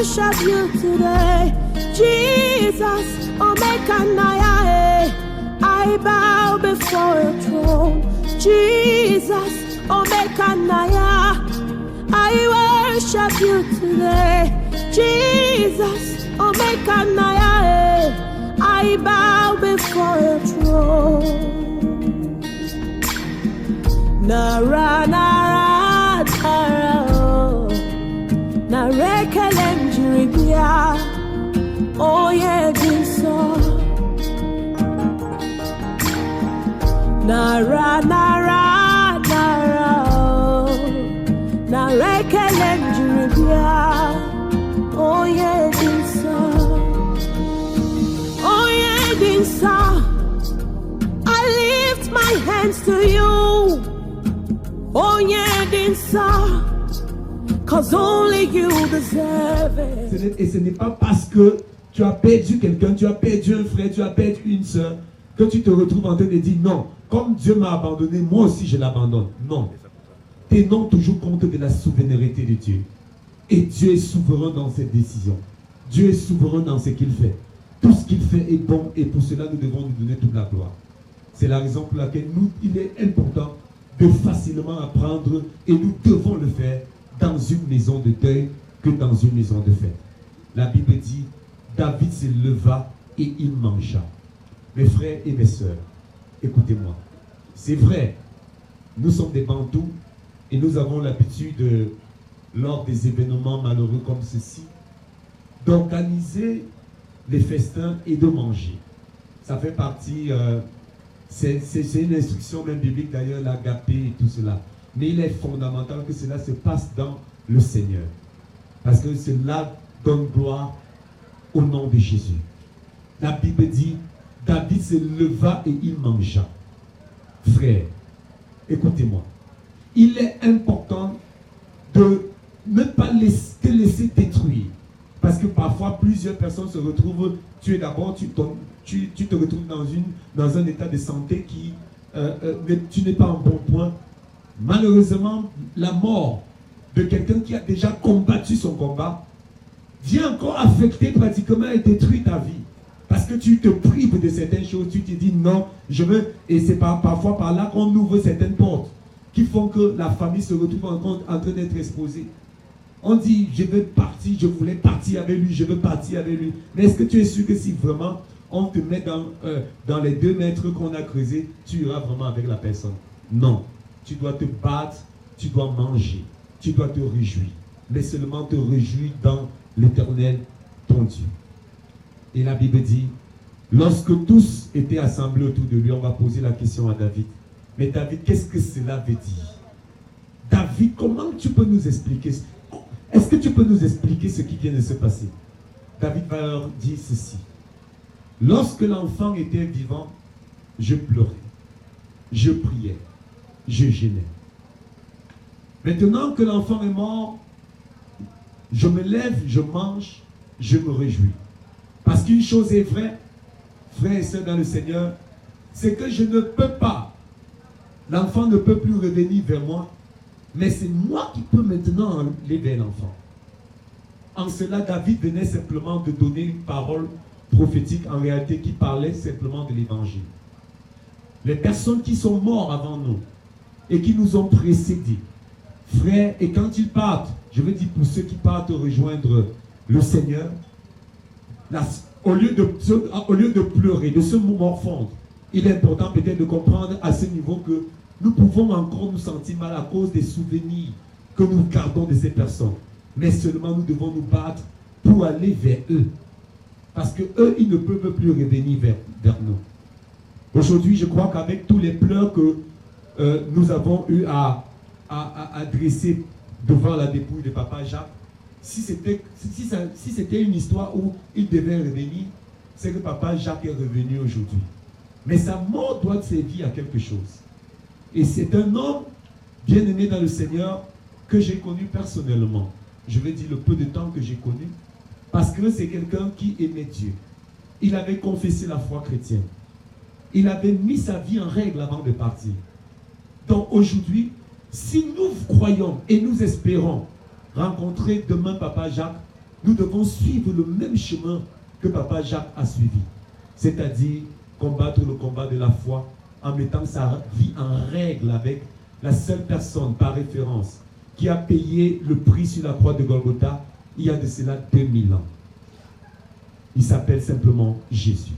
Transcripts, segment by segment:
worship you today, Jesus, Omekanaya. I bow before your throne, Jesus, Omekanaya. I worship you today, Jesus, Omekanaya. I bow before your throne. Nara, nara, nara, oh. Narekelem jiribia, oh yeah, dinso. Nara, nara, nara, oh. Narekelem jiribia, oh yeah, dinso. Oh yeah, dinso. I lift my hands to you. Oh yeah, dinso. Cause only you deserve it. Et ce n'est pas parce que tu as perdu quelqu'un, tu as perdu un frère, tu as perdu une soeur, que tu te retrouves en train de dire non, comme Dieu m'a abandonné, moi aussi je l'abandonne. Non. Tenons toujours compte de la souveraineté de Dieu. Et Dieu est souverain dans ses décisions. Dieu est souverain dans ce qu'il fait. Tout ce qu'il fait est bon et pour cela nous devons lui donner toute la gloire. C'est la raison pour laquelle il est important de facilement apprendre et nous devons le faire dans une maison de deuil que dans une maison de fête. La Bible dit, David se leva et il mangea. Mes frères et mes sœurs, écoutez-moi. C'est vrai, nous sommes des Bantous et nous avons l'habitude, lors des événements malheureux comme ceci, d'organiser les festins et de manger. Ça fait partie, c'est une instruction même biblique d'ailleurs, l'agapé et tout cela. Mais il est fondamental que cela se passe dans le Seigneur. Parce que cela donne gloire au nom de Jésus. La Bible dit, David se leva et il mangea. Frère, écoutez-moi. Il est important de ne pas te laisser détruire. Parce que parfois, plusieurs personnes se retrouvent, tu es d'abord, tu te retrouves dans un état de santé qui, tu n'es pas en bon point. Malheureusement, la mort de quelqu'un qui a déjà combattu son combat vient encore affecter pratiquement et détruire ta vie. Parce que tu te prives de certaines choses, tu te dis non, je veux, et c'est parfois par là qu'on ouvre certaines portes qui font que la famille se retrouve en train d'être exposée. On dit, je veux partir, je voulais partir avec lui, je veux partir avec lui. Mais est-ce que tu es sûr que si vraiment on te met dans les 2 mètres qu'on a creusés, tu iras vraiment avec la personne? Non. Tu dois te battre, tu dois manger, tu dois te réjouir. Mais seulement te réjouir dans l'Éternel, ton Dieu. Et la Bible dit, lorsque tous étaient assemblés autour de lui, on va poser la question à David. Mais David, qu'est-ce que cela veut dire? David, comment tu peux nous expliquer? Est-ce que tu peux nous expliquer ce qui vient de se passer? David va leur dire ceci. Lorsque l'enfant était vivant, je pleurais, je priais, je gênais. Maintenant que l'enfant est mort, je me lève, je mange, je me réjouis. Parce qu'une chose est vraie, frères et sœurs dans le Seigneur, c'est que je ne peux pas, l'enfant ne peut plus revenir vers moi, mais c'est moi qui peux maintenant aller vers l'enfant. En cela, David venait simplement de donner une parole prophétique, en réalité, qui parlait simplement de l'évangile. Les personnes qui sont mortes avant nous et qui nous ont précédés, frères, et quand ils partent, je veux dire pour ceux qui partent rejoindre le Seigneur, au lieu de pleurer, de se morfondre, il est important peut-être de comprendre à ce niveau que nous pouvons encore nous sentir mal à cause des souvenirs que nous gardons de ces personnes. Mais seulement nous devons nous battre pour aller vers eux. Parce que eux, ils ne peuvent plus revenir vers nous. Aujourd'hui, je crois qu'avec tous les pleurs que nous avons eu à dresser devant la dépouille de Papa Jacques, si c'était une histoire où il devait revenir, c'est que Papa Jacques est revenu aujourd'hui. Mais sa mort doit servir à quelque chose. Et c'est un homme bien aimé dans le Seigneur que j'ai connu personnellement. Je vais dire le peu de temps que j'ai connu, parce que c'est quelqu'un qui aimait Dieu. Il avait confessé la foi chrétienne. Il avait mis sa vie en règle avant de partir. Donc aujourd'hui, si nous croyons et nous espérons rencontrer demain Papa Jacques, nous devons suivre le même chemin que Papa Jacques a suivi. C'est-à-dire combattre le combat de la foi en mettant sa vie en règle avec la seule personne par référence qui a payé le prix sur la croix de Golgotha il y a de cela 2000 ans. Il s'appelle simplement Jésus.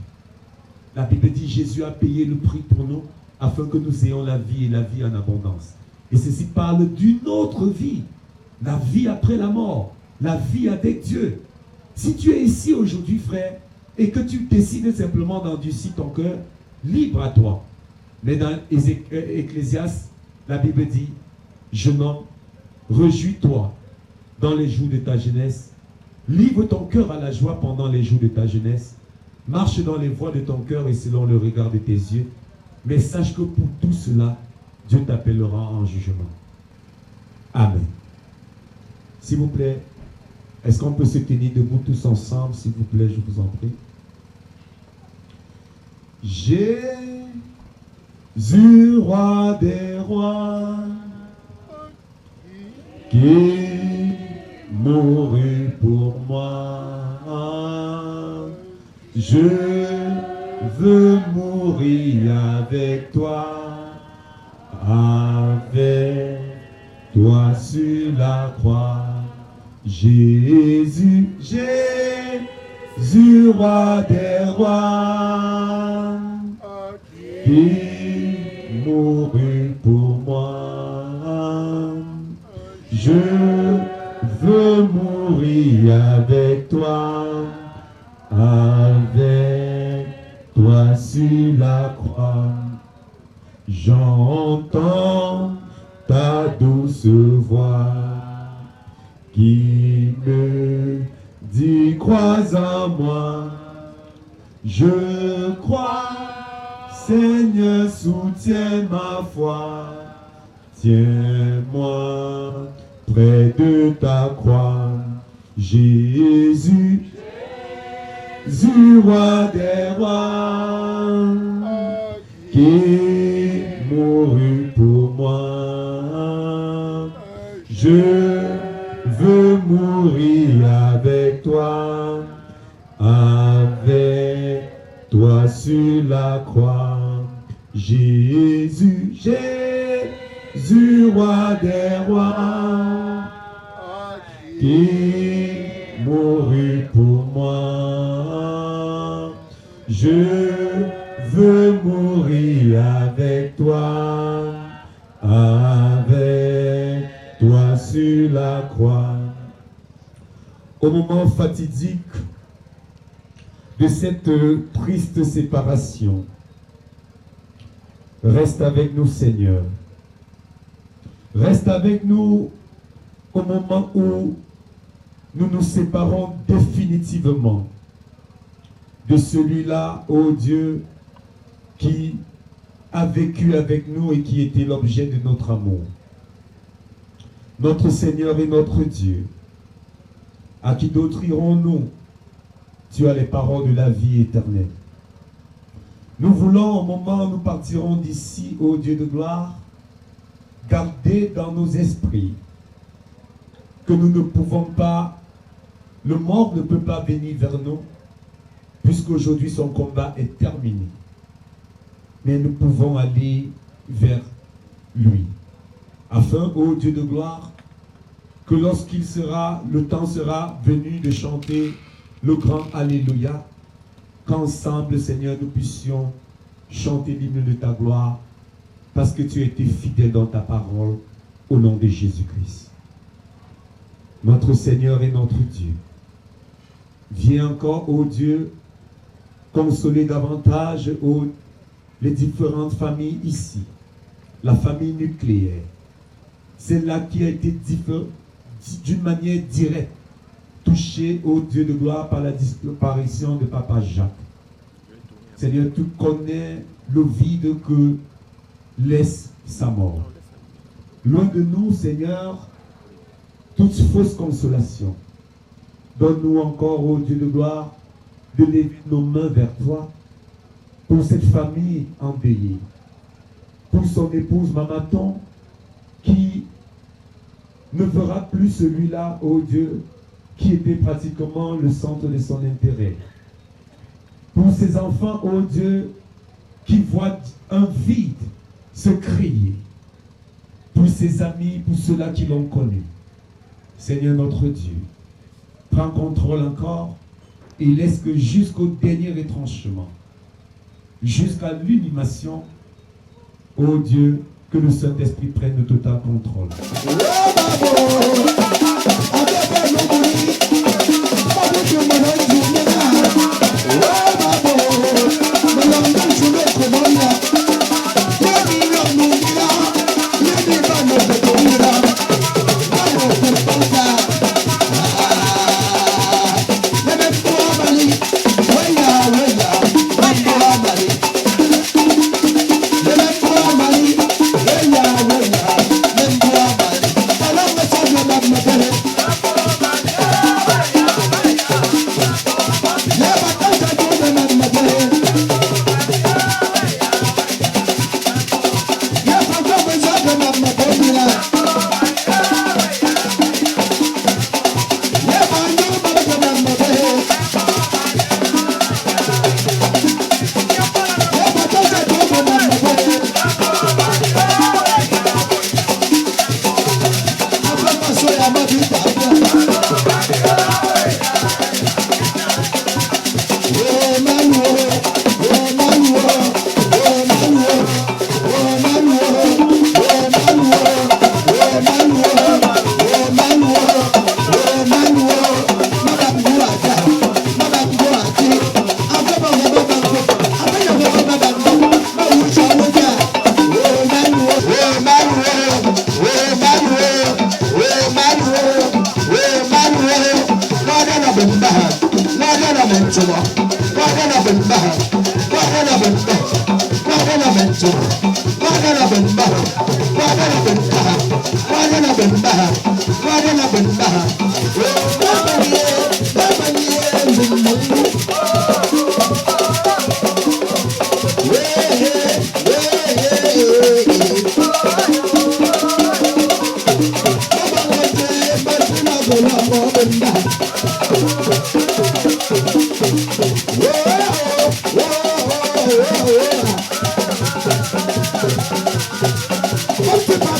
La Bible dit Jésus a payé le prix pour nous afin que nous ayons la vie et la vie en abondance. Et ceci parle d'une autre vie, la vie après la mort, la vie avec Dieu. Si tu es ici aujourd'hui, frère, et que tu décides simplement d'endurcir ton cœur, libre à toi. Mais dans Ecclésiaste, la Bible dit, jeune homme, réjouis-toi dans les jours de ta jeunesse, livre ton cœur à la joie pendant les jours de ta jeunesse, marche dans les voies de ton cœur et selon le regard de tes yeux, mais sache que pour tout cela, Dieu t'appellera en jugement. Amen. S'il vous plaît, est-ce qu'on peut se tenir debout tous ensemble, s'il vous plaît, je vous en prie. Jésus, roi des rois, qui mourut pour moi, je veux mourir avec toi sur la croix. Jésus, Jésus, roi des rois, qui mourut pour moi. Je veux mourir avec toi sur la croix. J'entends ta douce voix qui me dit crois en moi. Je crois, Seigneur, soutiens ma foi. Tiens-moi près de ta croix. Jésus, Jésus, roi des rois, qui mourut pour moi. Je veux mourir avec toi sur la croix. Jésus, Jésus, roi des rois, qui mourut pour moi. Je veux mourir avec toi sur la croix. Au moment fatidique de cette triste séparation, reste avec nous, Seigneur. Reste avec nous au moment où nous nous séparons définitivement de celui-là, ô Dieu, qui a vécu avec nous et qui était l'objet de notre amour. Notre Seigneur et notre Dieu, à qui d'autre irons-nous? Tu as les paroles de la vie éternelle. Nous voulons, au moment où nous partirons d'ici, ô Dieu de gloire, garder dans nos esprits que nous ne pouvons pas, le mort ne peut pas venir vers nous, puisqu'aujourd'hui son combat est terminé. Mais nous pouvons aller vers lui, afin, ô Dieu de gloire, que lorsqu'il sera, le temps sera venu de chanter le grand Alléluia, qu'ensemble, Seigneur, nous puissions chanter l'hymne de ta gloire, parce que tu as été fidèle dans ta parole, au nom de Jésus-Christ. Notre Seigneur et notre Dieu, viens encore, ô Dieu, consoler davantage les différentes familles ici. La famille nucléaire, celle-là qui a été d'une manière directe touchée, ô Dieu de gloire, par la disparition de Papa Jacques. Seigneur, tu connais le vide que laisse sa mort. Loin de nous, Seigneur, toute fausse consolation. Donne-nous encore, ô Dieu de gloire, de lever nos mains vers toi pour cette famille endeuillée, pour son épouse Mamaton qui ne verra plus celui-là, ô Dieu, qui était pratiquement le centre de son intérêt. Pour ses enfants, ô Dieu, qui voient un vide se crier. Pour ses amis, pour ceux-là qui l'ont connu. Seigneur notre Dieu, prends contrôle encore et laisse que jusqu'au dernier retranchement, jusqu'à l'inhumation, ô Dieu, que le Saint-Esprit prenne le total contrôle. Thank you.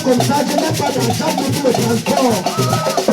Comme ça, je n'ai pas d'argent pour tout le transport.